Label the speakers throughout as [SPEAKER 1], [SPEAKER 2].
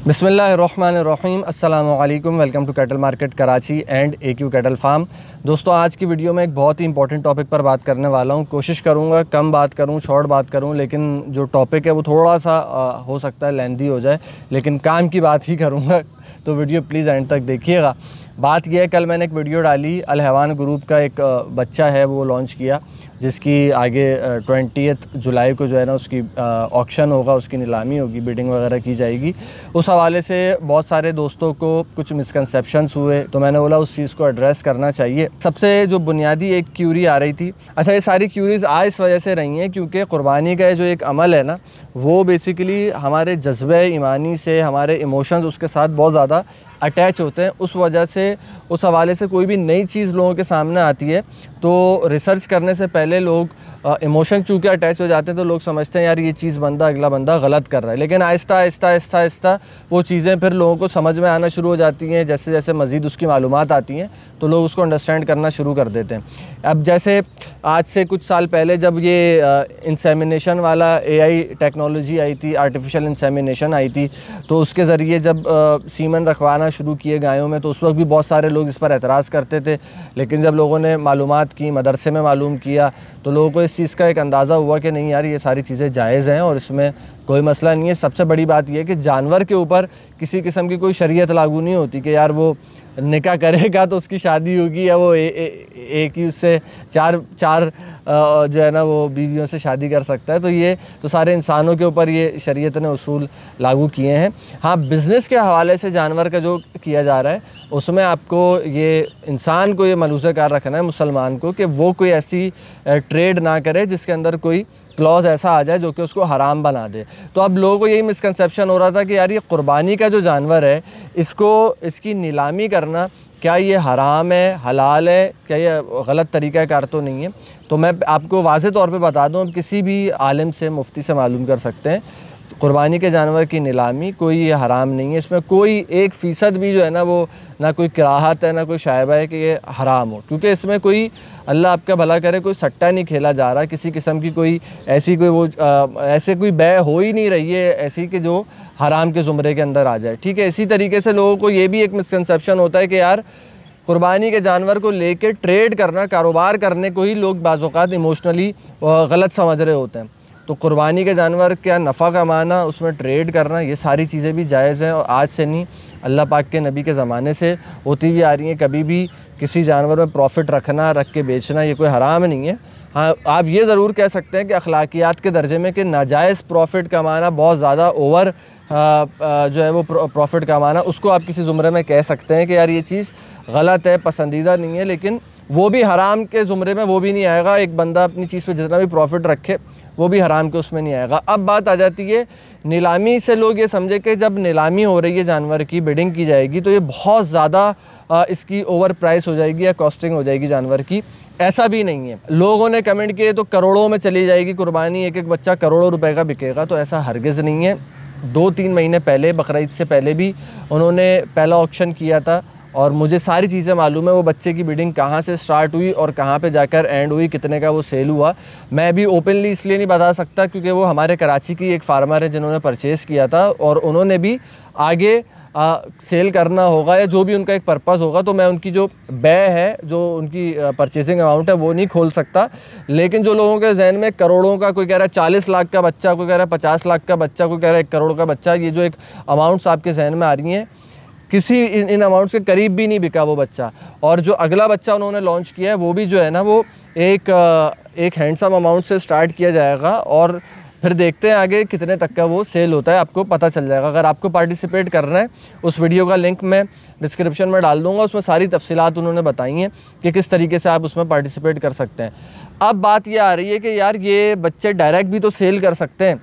[SPEAKER 1] बिस्मिल्लाहिर्रहमानिर्रहीम अस्सलामु अलैकुम। Welcome to cattle market Karachi and AQ cattle farm. दोस्तों, आज की वीडियो में एक बहुत ही इंपॉर्टेंट टॉपिक पर बात करने वाला हूं। कोशिश करूंगा कम बात करूं, शॉर्ट बात करूं, लेकिन जो टॉपिक है वो थोड़ा सा हो सकता है लेंथी हो जाए, लेकिन काम की बात ही करूंगा। तो वीडियो प्लीज़ एंड तक देखिएगा। बात यह है, कल मैंने एक वीडियो डाली, अल हैवान ग्रुप का एक बच्चा है वो लॉन्च किया, जिसकी आगे 20 जुलाई को जो है ना उसकी ऑक्शन होगा, उसकी नीलामी होगी, बिडिंग वगैरह की जाएगी। उस हवाले से बहुत सारे दोस्तों को कुछ मिसकंसेप्शंस हुए, तो मैंने बोला उस चीज़ को एड्रेस करना चाहिए। सबसे जो बुनियादी एक क्यूरी आ रही थी, अच्छा ये सारी क्यूरीज़ आज इस वजह से रही हैं क्योंकि क़ुरबानी का जो एक अमल है ना, वो बेसिकली हमारे जज्बे ईमानी से, हमारे इमोशंस उसके साथ बहुत ज़्यादा अटैच होते हैं। उस वजह से, उस हवाले से कोई भी नई चीज़ लोगों के सामने आती है तो रिसर्च करने से पहले लोग इमोशन चूँकि अटैच हो जाते हैं तो लोग समझते हैं यार ये चीज़ अगला बंदा गलत कर रहा है। लेकिन आहिस्ता आहिस्ता वो चीज़ें फिर लोगों को समझ में आना शुरू हो जाती हैं। जैसे जैसे मज़ीद उसकी मालूमात आती हैं तो लोग उसको अंडरस्टैंड करना शुरू कर देते हैं। अब जैसे आज से कुछ साल पहले जब ये इंसेमिनेशन वाला AI टेक्नोलॉजी आई थी, आर्टिफिशियल इंसेमिनेशन आई थी, तो उसके ज़रिए जब सीमन रखवाना शुरू किए गायों में, तो उस वक्त भी बहुत सारे लोग इस पर एतराज़ करते थे। लेकिन जब लोगों ने मालूमात की, मदरसे में मालूम किया, तो लोगों को इस चीज़ का एक अंदाज़ा हुआ कि नहीं यार ये सारी चीज़ें जायज़ हैं और इसमें कोई मसला नहीं है। सबसे बड़ी बात यह है कि जानवर के ऊपर किसी किस्म की कोई शरीयत लागू नहीं होती कि यार वो निकाह करेगा तो उसकी शादी होगी, या वो एक ही उससे चार जो है ना वो बीवियों से शादी कर सकता है। तो ये तो सारे इंसानों के ऊपर ये शरीयत ने उसूल लागू किए हैं। हाँ, बिज़नेस के हवाले से जानवर का जो किया जा रहा है उसमें आपको ये इंसान को ये मलूज़ कार रखना है, मुसलमान को, कि वो कोई ऐसी ट्रेड ना करे जिसके अंदर कोई क्लॉज ऐसा आ जाए जो कि उसको हराम बना दे। तो अब लोगों को यही मिसकंसेप्शन हो रहा था कि यार ये कुर्बानी का जो जानवर है इसकी नीलामी करना, क्या ये हराम है, हलाल है, क्या ये गलत तरीक़ाकार तो नहीं है। तो मैं आपको वाज़े तौर पे बता दूं, अब किसी भी आलिम से, मुफ्ती से मालूम कर सकते हैं, कुर्बानी के जानवर की नीलामी कोई ये हराम नहीं है। इसमें कोई 1% भी जो है ना वो ना कोई कराहत है, ना कोई शायबा है कि ये हराम हो, क्योंकि इसमें कोई, अल्लाह आपका भला करे, कोई सट्टा नहीं खेला जा रहा, किसी किस्म की कोई ऐसी ऐसे कोई बै हो ही नहीं रही है ऐसी कि जो हराम के ज़ुमरे के अंदर आ जाए। ठीक है, इसी तरीके से लोगों को ये भी एक मिसकंसेप्शन होता है कि यार कुर्बानी के जानवर को लेके ट्रेड करना, कारोबार करने को ही लोग बाज़ औक़ात इमोशनली गलत समझ रहे होते हैं। तो कुर्बानी के जानवर क्या नफ़ा कमाना, उसमें ट्रेड करना, ये सारी चीज़ें भी जायज़ हैं और आज से नहीं, अल्लाह पाक के नबी के ज़माने से होती हुई आ रही हैं। कभी भी किसी जानवर में प्रॉफिट रख के बेचना ये कोई हराम नहीं है। हाँ, आप ये ज़रूर कह सकते हैं कि अखलाकियात के दर्जे में कि नाजायज़ प्रॉफिट कमाना, बहुत ज़्यादा ओवर जो है वो प्रॉफिट कमाना, उसको आप किसी ज़ुमरे में कह सकते हैं कि यार ये चीज़ गलत है, पसंदीदा नहीं है, लेकिन वो भी हराम के ज़ुमरे में वो भी नहीं आएगा। एक बंदा अपनी चीज़ पे जितना भी प्रॉफिट रखे वो भी हराम के उसमें नहीं आएगा। अब बात आ जाती है नीलामी से। लोग ये समझे कि जब नीलामी हो रही है जानवर की, बिडिंग की जाएगी, तो ये बहुत ज़्यादा इसकी ओवर प्राइस हो जाएगी या कॉस्टिंग हो जाएगी जानवर की। ऐसा भी नहीं है। लोगों ने कमेंट किए तो करोड़ों में चली जाएगी कुर्बानी, एक एक बच्चा करोड़ों रुपए का बिकेगा, तो ऐसा हरगिज़ नहीं है। 2-3 महीने पहले, बकरीद से पहले भी उन्होंने पहला ऑक्शन किया था और मुझे सारी चीज़ें मालूम है, वो बच्चे की बिडिंग कहाँ से स्टार्ट हुई और कहाँ पे जाकर एंड हुई, कितने का वो सेल हुआ। मैं भी ओपनली इसलिए नहीं बता सकता क्योंकि वो हमारे कराची की एक फार्मर है जिन्होंने परचेज़ किया था और उन्होंने भी आगे सेल करना होगा या जो भी उनका एक पर्पज़ होगा, तो मैं उनकी जो बै है, जो उनकी परचेजिंग अमाउंट है, वो नहीं खोल सकता। लेकिन जो लोगों के जहन में करोड़ों का, कोई कह रहा है 40 लाख का बच्चा, कोई कह रहा है 50 लाख का बच्चा, कोई कह रहा है 1 करोड़ का बच्चा, ये जो एक अमाउंट्स आपके जहन में आ रही हैं, किसी इन अमाउंट्स के करीब भी नहीं बिका वो बच्चा। और जो अगला बच्चा उन्होंने लॉन्च किया है वो भी जो है ना वो एक हैंडसम अमाउंट से स्टार्ट किया जाएगा और फिर देखते हैं आगे कितने तक का वो सेल होता है, आपको पता चल जाएगा। अगर आपको पार्टिसिपेट करना है, उस वीडियो का लिंक मैं डिस्क्रिप्शन में डाल दूंगा, उसमें सारी तफसीलात उन्होंने बताई हैं कि किस तरीके से आप उसमें पार्टिसिपेट कर सकते हैं। अब बात ये आ रही है कि यार ये बच्चे डायरेक्ट भी तो सेल कर सकते हैं,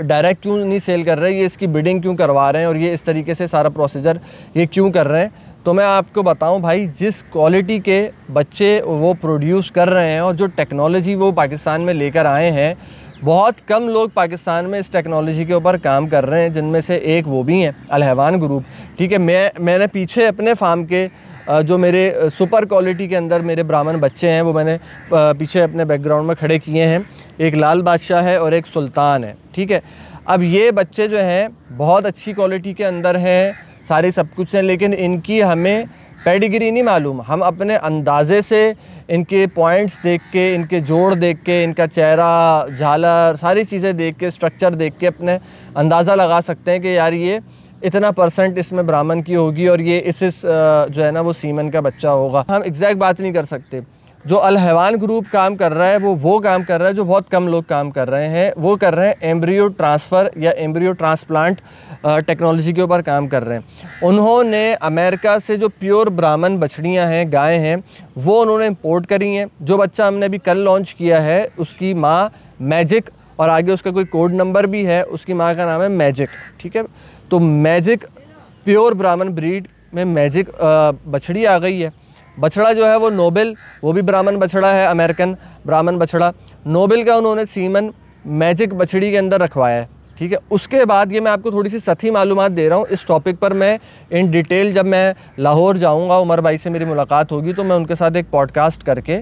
[SPEAKER 1] डायरेक्ट क्यों नहीं सेल कर रहे, ये इसकी बिडिंग क्यों करवा रहे हैं और ये इस तरीके से सारा प्रोसीजर ये क्यों कर रहे हैं। तो मैं आपको बताऊं भाई, जिस क्वालिटी के बच्चे वो प्रोड्यूस कर रहे हैं और जो टेक्नोलॉजी वो पाकिस्तान में लेकर आए हैं, बहुत कम लोग पाकिस्तान में इस टेक्नोलॉजी के ऊपर काम कर रहे हैं, जिनमें से एक वो भी हैं, अल हैवान ग्रुप। ठीक है, मैंने पीछे अपने फार्म के जो मेरे सुपर क्वालिटी के अंदर मेरे ब्राह्मण बच्चे हैं वो मैंने पीछे अपने बैकग्राउंड में खड़े किए हैं। एक लाल बादशाह है और एक सुल्तान है। ठीक है, अब ये बच्चे जो हैं बहुत अच्छी क्वालिटी के अंदर हैं, सारे सब कुछ हैं, लेकिन इनकी हमें पेडिग्री नहीं मालूम। हम अपने अंदाज़े से इनके पॉइंट्स देख के, इनके जोड़ देख के, इनका चेहरा, झालर, सारी चीज़ें देख के, स्ट्रक्चर देख के अपने अंदाज़ा लगा सकते हैं कि यार ये इतना % इसमें ब्राह्मण की होगी और ये इस जो है ना वो सीमन का बच्चा होगा। हम एग्जैक्ट बात नहीं कर सकते। जो अल हैवान ग्रुप काम कर रहा है वो काम कर रहा है जो बहुत कम लोग काम कर रहे हैं। वो कर रहे हैं एम्ब्रियो ट्रांसफ़र या एम्ब्रियो ट्रांसप्लांट टेक्नोलॉजी के ऊपर काम कर रहे हैं। उन्होंने अमेरिका से जो प्योर ब्राह्मण बछड़ियाँ हैं, गायें हैं, वो उन्होंने इंपोर्ट करी हैं। जो बच्चा हमने अभी कल लॉन्च किया है उसकी माँ मैजिक, और आगे उसका कोई कोड नंबर भी है, उसकी माँ का नाम है मैजिक। ठीक है, तो मैजिक प्योर ब्राह्मण ब्रीड में मैजिक बछड़ी आ गई है। बछड़ा जो है वो नोबेल, वो भी ब्राह्मण बछड़ा है, अमेरिकन ब्राह्मण बछड़ा। नोबेल का उन्होंने सीमन मैजिक बछड़ी के अंदर रखवाया है। ठीक है, उसके बाद ये मैं आपको थोड़ी सी सही मालूमात दे रहा हूँ। इस टॉपिक पर मैं इन डिटेल जब मैं लाहौर जाऊँगा, उमर भाई से मेरी मुलाकात होगी, तो मैं उनके साथ एक पॉडकास्ट करके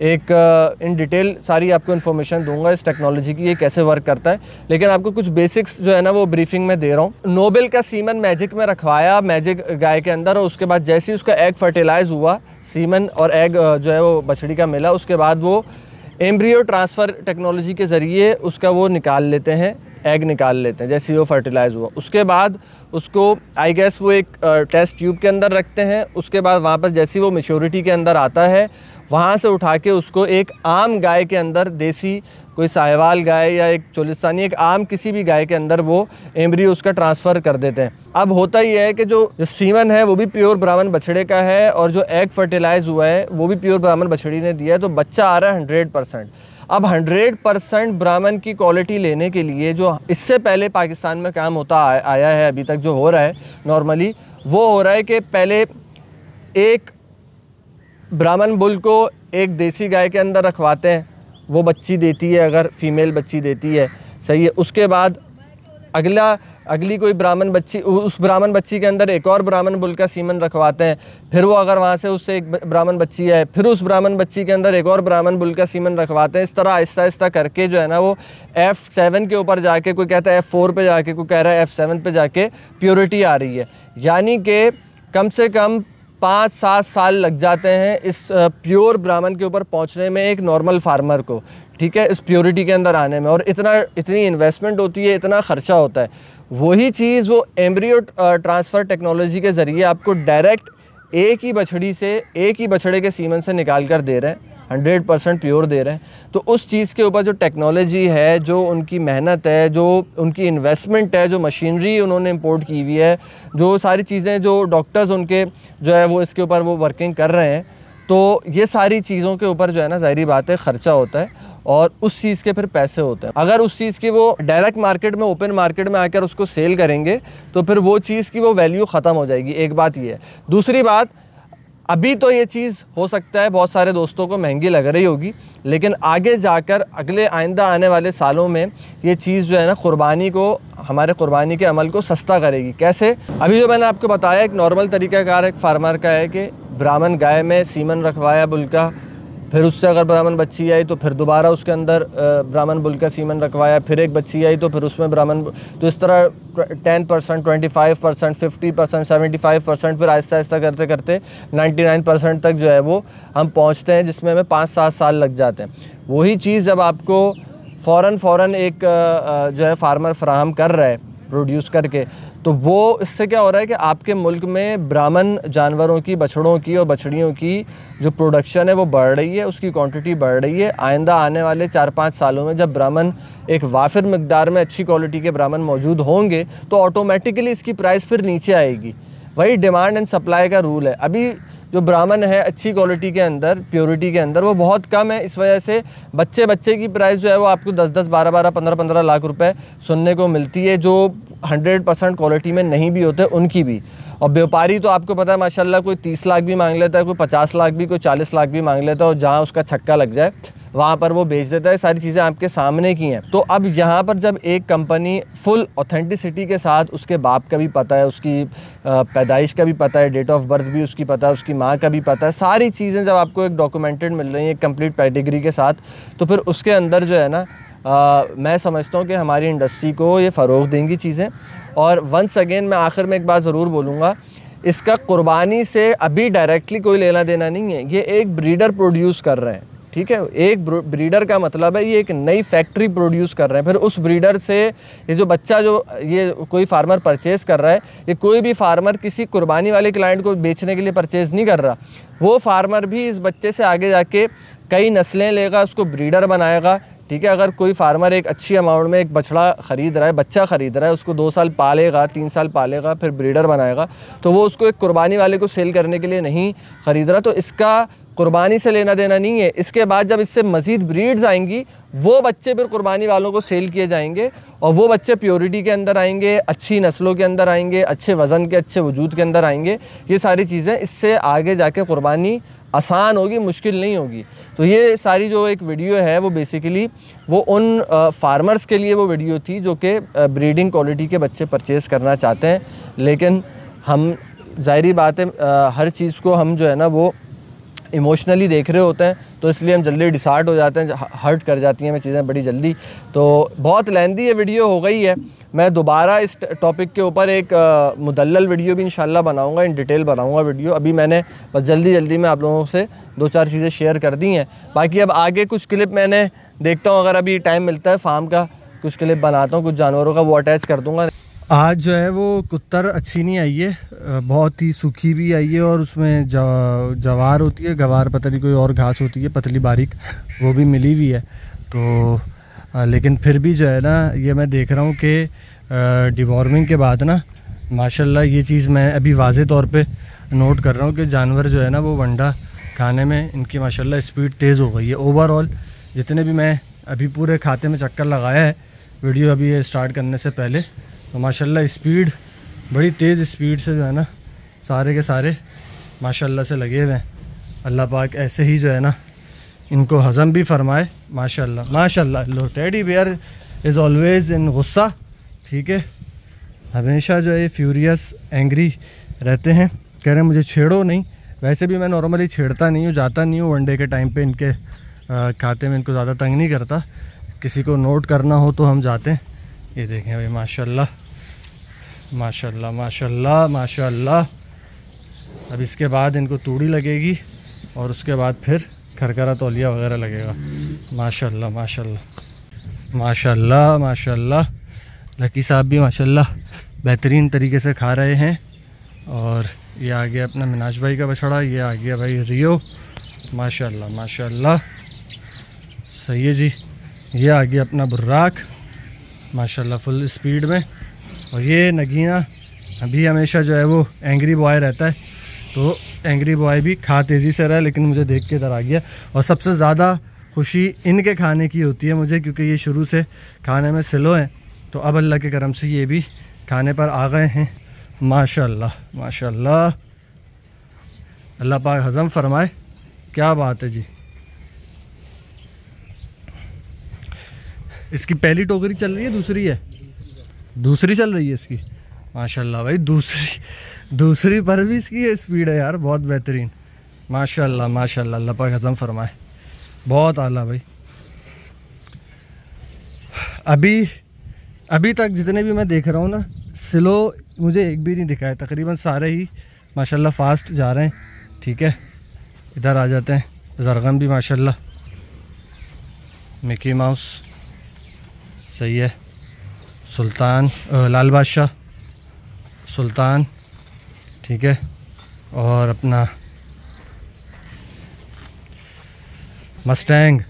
[SPEAKER 1] एक इन डिटेल सारी आपको इन्फॉर्मेशन दूंगा इस टेक्नोलॉजी की, ये कैसे वर्क करता है। लेकिन आपको कुछ बेसिक्स जो है ना वो ब्रीफिंग में दे रहा हूँ। नोबेल का सीमन मैजिक में रखवाया, मैजिक गाय के अंदर, और उसके बाद जैसे ही उसका एग फर्टिलाइज हुआ, सीमन और एग जो है वो बछड़ी का मिला, उसके बाद वो एम्ब्रियो ट्रांसफ़र टेक्नोलॉजी के ज़रिए उसका वो निकाल लेते हैं, एग निकाल लेते हैं जैसे ही वो फर्टिलाइज़ हुआ। उसके बाद उसको आई गेस वो एक टेस्ट ट्यूब के अंदर रखते हैं। उसके बाद वहाँ पर जैसे ही वो मैच्योरिटी के अंदर आता है, वहाँ से उठा के उसको एक आम गाय के अंदर, देसी कोई साहिवाल गाय या एक चोलिस्तानी, एक आम किसी भी गाय के अंदर वो एम्ब्रियो उसका ट्रांसफ़र कर देते हैं। अब होता ही है कि जो सीमन है वो भी प्योर ब्राह्मण बछड़े का है, और जो एग फर्टिलाइज़ हुआ है वो भी प्योर ब्राह्मण बछड़ी ने दिया है, तो बच्चा आ रहा है 100%। अब 100% ब्राह्मण की क्वालिटी लेने के लिए जो इससे पहले पाकिस्तान में काम होता आया है, अभी तक जो हो रहा है नॉर्मली, वो हो रहा है कि पहले एक ब्राह्मण बुल को एक देसी गाय के अंदर रखवाते हैं, वो बच्ची देती है, अगर फीमेल बच्ची देती है, सही है। उसके बाद अगली कोई ब्राह्मण बच्ची, उस ब्राह्मण बच्ची के अंदर एक और ब्राह्मण बुल का सीमन रखवाते हैं। फिर वो अगर वहाँ से उससे एक ब्राह्मण बच्ची है, फिर उस ब्राह्मण बच्ची के अंदर एक और ब्राह्मण बुल का सीमन रखवाते हैं। इस तरह आहिस्ता आहिस्ता करके जो है ना वो F7 के ऊपर जाके, कोई कहता है F4 पे जाके, कोई कह रहा है F7 पे जाके प्योरिटी आ रही है। यानी कि कम से कम 5-7 साल लग जाते हैं इस प्योर ब्राह्मण के ऊपर पहुंचने में एक नॉर्मल फार्मर को। ठीक है, इस प्योरिटी के अंदर आने में, और इतनी इन्वेस्टमेंट होती है, इतना ख़र्चा होता है। वही चीज़ वो एम्ब्रियो ट्रांसफ़र टेक्नोलॉजी के ज़रिए आपको डायरेक्ट एक ही बछड़ी से, एक ही बछड़े के सीमन से निकाल कर दे रहे हैं, 100% प्योर दे रहे हैं। तो उस चीज़ के ऊपर जो टेक्नोलॉजी है, जो उनकी मेहनत है, जो उनकी इन्वेस्टमेंट है, जो मशीनरी उन्होंने इंपोर्ट की हुई है, जो सारी चीज़ें, जो डॉक्टर्स उनके जो है वो इसके ऊपर वो वर्किंग कर रहे हैं, तो ये सारी चीज़ों के ऊपर जो है ना ज़ाहिरी बात है ख़र्चा होता है, और उस चीज़ के फिर पैसे होते हैं। अगर उस चीज़ की वो डायरेक्ट मार्केट में, ओपन मार्केट में आकर उसको सेल करेंगे तो फिर वो चीज़ की वो वैल्यू ख़त्म हो जाएगी। एक बात ये है। दूसरी बात, अभी तो ये चीज़ हो सकता है बहुत सारे दोस्तों को महंगी लग रही होगी, लेकिन आगे जाकर अगले आइंदा आने वाले सालों में ये चीज़ जो है ना कुर्बानी को, हमारे कुर्बानी के अमल को सस्ता करेगी। कैसे? अभी जो मैंने आपको बताया, एक नॉर्मल तरीक़ाकार एक फार्मर का है कि ब्राह्मण गाय में सीमन रखवाया बुल का, फिर उससे अगर ब्राह्मण बच्ची आई तो फिर दोबारा उसके अंदर ब्राह्मण बुल का सीमन रखवाया, फिर एक बच्ची आई तो फिर उसमें ब्राह्मण, तो इस तरह 10%, 25%, 50%, 75%, फिर आहिस्ता आहिस्ता करते करते 99% तक जो है वो हम पहुंचते हैं, जिसमें हमें 5-7 साल लग जाते हैं। वही चीज़ जब आपको फ़ौरन एक जो है फार्मर फराहम कर रहा है प्रोड्यूस करके, तो वो इससे क्या हो रहा है कि आपके मुल्क में ब्राह्मण जानवरों की, बछड़ों की और बछड़ियों की जो प्रोडक्शन है वो बढ़ रही है, उसकी क्वांटिटी बढ़ रही है। आइंदा आने वाले 4-5 सालों में जब ब्राह्मण एक वाफिर मिकदार में, अच्छी क्वालिटी के ब्राह्मण मौजूद होंगे, तो ऑटोमेटिकली इसकी प्राइस फिर नीचे आएगी। वही डिमांड एंड सप्लाई का रूल है। अभी जो ब्राह्मण है अच्छी क्वालिटी के अंदर, प्योरिटी के अंदर, वो बहुत कम है। इस वजह से बच्चे की प्राइस जो है वो आपको 10-10, 12-12, 15-15 लाख रुपए सुनने को मिलती है, जो 100% क्वालिटी में नहीं भी होते उनकी भी। और व्यापारी तो आपको पता है माशाल्लाह, कोई 30 लाख भी मांग लेता है, कोई 50 लाख भी, कोई 40 लाख भी मांग लेता है, और जहाँ उसका छक्का लग जाए वहाँ पर वो बेच देता है। सारी चीज़ें आपके सामने की हैं। तो अब यहाँ पर जब एक कंपनी फुल ऑथेंटिसिटी के साथ, उसके बाप का भी पता है, उसकी पैदाइश का भी पता है, डेट ऑफ बर्थ भी उसकी पता है, उसकी माँ का भी पता है, सारी चीज़ें जब आपको एक डॉक्यूमेंटेड मिल रही हैं, एक कंप्लीट पेडिग्री के साथ, तो फिर उसके अंदर जो है ना मैं समझता हूँ कि हमारी इंडस्ट्री को ये फ़रोग़ देंगी चीज़ें। और वंस अगेन मैं आखिर में एक बात ज़रूर बोलूँगा, इसका कुर्बानी से अभी डायरेक्टली कोई लेना देना नहीं है। ये एक ब्रीडर प्रोड्यूस कर रहे हैं, ठीक है। एक ब्रीडर का मतलब है ये एक नई फैक्ट्री प्रोड्यूस कर रहे हैं। फिर उस ब्रीडर से ये जो बच्चा जो ये कोई फार्मर परचेज़ कर रहा है, ये कोई भी फार्मर किसी कुर्बानी वाले क्लाइंट को बेचने के लिए परचेज़ नहीं कर रहा। वो फार्मर भी इस बच्चे से आगे जाके कई नस्लें लेगा, उसको ब्रीडर बनाएगा, ठीक है। अगर कोई फार्मर एक अच्छी अमाउंट में एक बछड़ा ख़रीद रहा है, बच्चा ख़रीद रहा है, उसको 2 साल पालेगा, 3 साल पालेगा, फिर ब्रीडर बनाएगा, तो वो उसको एक कुर्बानी वाले को सेल करने के लिए नहीं ख़रीद रहा। तो इसका कुर्बानी से लेना देना नहीं है। इसके बाद जब इससे मज़ीद ब्रीड्स आएंगी, वो बच्चे फिर कुर्बानी वालों को सेल किए जाएंगे और वो बच्चे प्योरिटी के अंदर आएंगे, अच्छी नस्लों के अंदर आएंगे, अच्छे वज़न के, अच्छे वजूद के अंदर आएंगे। ये सारी चीज़ें, इससे आगे जाके कुर्बानी आसान होगी, मुश्किल नहीं होगी। तो ये सारी जो एक वीडियो है वो बेसिकली वो उन फार्मर्स के लिए वो वीडियो थी जो कि ब्रीडिंग क्वालिटी के बच्चे परचेज़ करना चाहते हैं। लेकिन हम ज़ाहिरी बात है हर चीज़ को हम जो है ना वो इमोशनली देख रहे होते हैं, तो इसलिए हम जल्दी डिसार्ट हो जाते हैं, हर्ट कर जाती हैं हमें चीज़ें बड़ी जल्दी। तो बहुत लेंदी ये वीडियो हो गई है। मैं दोबारा इस टॉपिक के ऊपर एक मुदल्लल वीडियो भी इंशाल्लाह बनाऊंगा, इन डिटेल बनाऊंगा वीडियो। अभी मैंने बस जल्दी में आप लोगों से 2-4 चीज़ें शेयर कर दी हैं। बाकी अब आगे कुछ क्लिप मैंने देखता हूँ, अगर अभी टाइम मिलता है फार्म का कुछ क्लिप बनाता हूँ, कुछ जानवरों का, वो अटैच कर दूँगा। आज जो है वो कुत्तर अच्छी नहीं आई है, बहुत ही सूखी भी आई है और उसमें जवार होती है, गवार पता नहीं कोई और घास होती है पतली बारीक, वो भी मिली हुई है। तो लेकिन फिर भी जो है ना ये मैं देख रहा हूँ कि डिवॉर्मिंग के बाद ना माशाल्लाह ये चीज़ मैं अभी वाज़े तौर पे नोट कर रहा हूँ कि जानवर जो है ना वो वंडा खाने में इनकी माशाल्लाह स्पीड तेज़ हो गई है। ओवरऑल जितने भी मैं अभी पूरे खाते में चक्कर लगाया है वीडियो अभी ये स्टार्ट करने से पहले, तो माशाल्लाह स्पीड बड़ी तेज़ स्पीड से जो है ना सारे के सारे माशाल्लाह से लगे हुए हैं। अल्लाह पाक ऐसे ही जो है ना इनको हज़म भी फरमाए माशाल्लाह माशाल्लाह। लो टेडी बेयर इज़ ऑलवेज़ इन गुस्सा, ठीक है, हमेशा जो है फ्यूरियस एंग्री रहते हैं, कह रहे हैं मुझे छेड़ो नहीं। वैसे भी मैं नॉर्मली छेड़ता नहीं हूँ, जाता नहीं हूँ वनडे के टाइम पे इनके खाते में, इनको ज़्यादा तंग नहीं करता। किसी को नोट करना हो तो हम जाते हैं। ये देखें भाई माशाल्लाह माशाल्लाह माशाल्लाह माशाल्लाह। अब इसके बाद इनको तूड़ी लगेगी और उसके बाद फिर खरखरा तौलिया वगैरह लगेगा। माशाल्लाह माशाल्लाह माशाल्लाह माशाल्लाह। लकी साहब भी माशाल्लाह बेहतरीन तरीके से खा रहे हैं। और ये आ गया अपना मिनाज भाई का बछड़ा, ये आ गया भाई रियो, माशाल्लाह माशाल्लाह, सही है जी। ये आ गया अपना बुर्राक माशाल्लाह फुल स्पीड में। और ये नगीना अभी हमेशा जो है वो एंग्री बॉय रहता है, तो एंग्री बॉय भी खा तेज़ी से रहा है, लेकिन मुझे देख के इधर आ गया। और सबसे ज़्यादा खुशी इनके खाने की होती है मुझे, क्योंकि ये शुरू से खाने में स्लो हैं, तो अब अल्लाह के करम से ये भी खाने पर आ गए हैं माशाल्लाह माशाल्लाह। अल्लाह पाक हज़म फरमाए, क्या बात है जी। इसकी पहली टोकरी चल रही है, दूसरी है, दूसरी चल रही है इसकी, माशाल्लाह भाई। दूसरी पर भी इसकी स्पीड है यार, बहुत बेहतरीन माशाल्लाह माशाल्लाह। अल्लाह पाक हज़म फरमाए, बहुत आला भाई। अभी तक जितने भी मैं देख रहा हूँ ना, स्लो मुझे एक भी नहीं दिखा है, तकरीबन सारे ही माशाल्लाह फास्ट जा रहे हैं, ठीक है। इधर आ जाते हैं, जरगम भी माशाल्लाह, मिकी माउस सही है, सुल्तान लाल बादशाह सुल्तान, ठीक है, और अपना मस्टैंग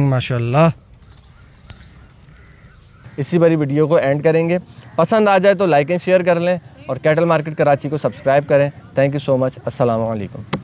[SPEAKER 1] माशाल्लाह। इसी बड़ी वीडियो को एंड करेंगे। पसंद आ जाए तो लाइक एंड शेयर कर लें और कैटल मार्केट कराची को सब्सक्राइब करें। Thank you so much. अस्सलाम वालेकुम।